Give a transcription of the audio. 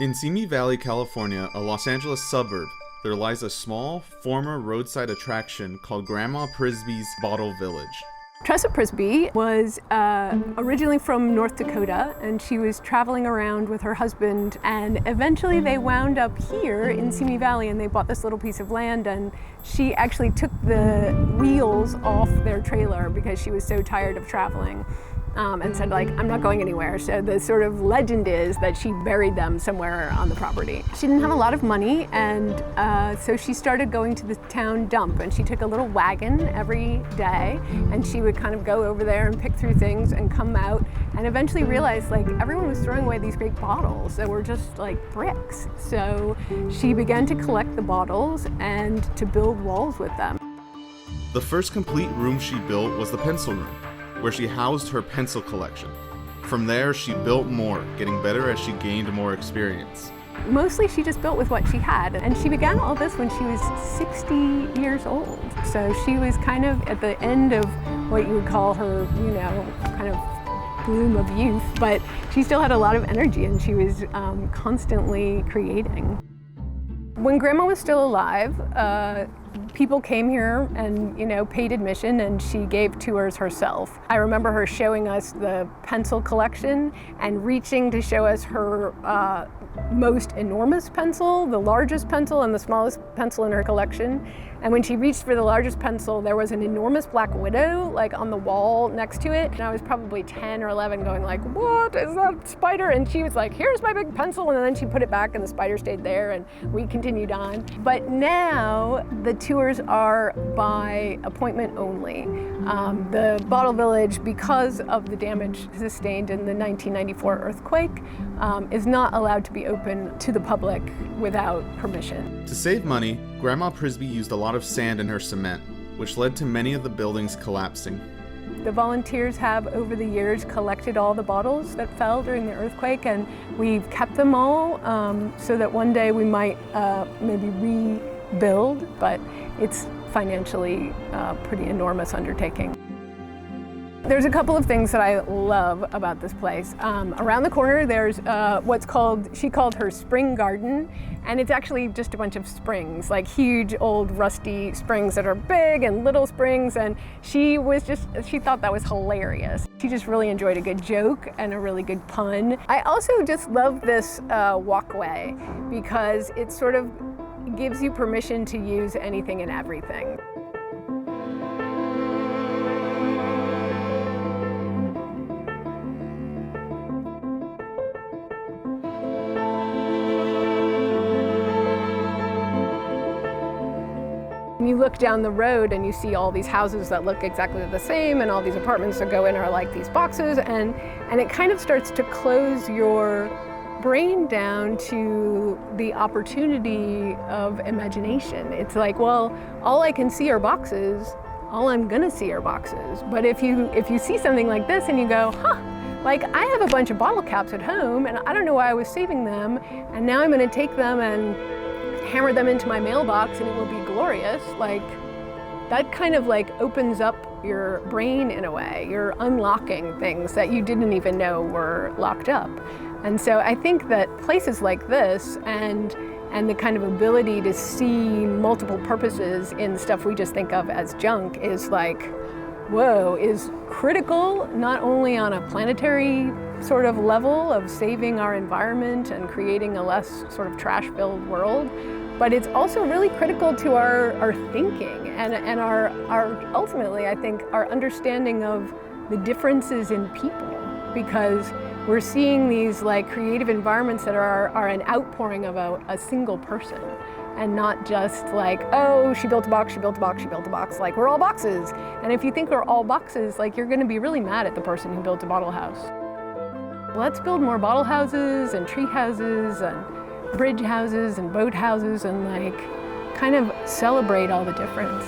In Simi Valley, California, a Los Angeles suburb, there lies a small, former roadside attraction called Grandma Prisbrey's Bottle Village. Tressa Prisbrey was originally from North Dakota, and she was traveling around with her husband, and eventually they wound up here in Simi Valley, and they bought this little piece of land, and she actually took the wheels off their trailer because she was so tired of traveling. And said, like, I'm not going anywhere. So the sort of legend is that she buried them somewhere on the property. She didn't have a lot of money, and so she started going to the town dump, and she took a little wagon every day, and she would kind of go over there and pick through things and come out, and eventually realized, like, everyone was throwing away these great bottles that were just like bricks. So she began to collect the bottles and to build walls with them. The first complete room she built was the pencil room, where she housed her pencil collection. From there, she built more, getting better as she gained more experience. Mostly she just built with what she had, and she began all this when she was 60 years old. So she was kind of at the end of what you would call her, kind of bloom of youth, but she still had a lot of energy, and she was constantly creating. When Grandma was still alive, people came here and, paid admission, and she gave tours herself. I remember her showing us the pencil collection and reaching to show us her most enormous pencil, the largest pencil, and the smallest pencil in her collection. And when she reached for the largest pencil, there was an enormous black widow, like, on the wall next to it. And I was probably 10 or 11 going like, what is that spider? And she was like, here's my big pencil. And then she put it back and the spider stayed there, and we continued on. But now the tours are by appointment only. The Bottle Village, because of the damage sustained in the 1994 earthquake, is not allowed to be open to the public without permission. To save money, Grandma Prisbrey used a lot of sand in her cement, which led to many of the buildings collapsing. The volunteers have, over the years, collected all the bottles that fell during the earthquake, and we've kept them all so that one day we might maybe rebuild, but it's financially a pretty enormous undertaking. There's a couple of things that I love about this place. Around the corner there's she called her spring garden, and it's actually just a bunch of springs, like huge old rusty springs that are big and little springs, and she thought that was hilarious. She just really enjoyed a good joke and a really good pun. I also just love this walkway because it sort of gives you permission to use anything and everything. You look down the road and you see all these houses that look exactly the same, and all these apartments that go in are like these boxes, and it kind of starts to close your brain down to the opportunity of imagination. It's like, well, all I can see are boxes, all I'm gonna see are boxes. But if you see something like this and you go, like, I have a bunch of bottle caps at home and I don't know why I was saving them, and now I'm gonna take them and hammer them into my mailbox and it will be glorious. Like, that kind of like opens up your brain in a way. You're unlocking things that you didn't even know were locked up. And so I think that places like this and the kind of ability to see multiple purposes in stuff we just think of as junk is like, whoa, is critical, not only on a planetary sort of level of saving our environment and creating a less sort of trash-filled world, but it's also really critical to our thinking and our ultimately, I think, our understanding of the differences in people, because we're seeing these like creative environments that are an outpouring of a single person, and not just like, oh, she built a box, she built a box, she built a box. Like, we're all boxes. And if you think we're all boxes, like, you're gonna be really mad at the person who built a bottle house. Let's build more bottle houses and tree houses and bridge houses and boat houses and like kind of celebrate all the difference.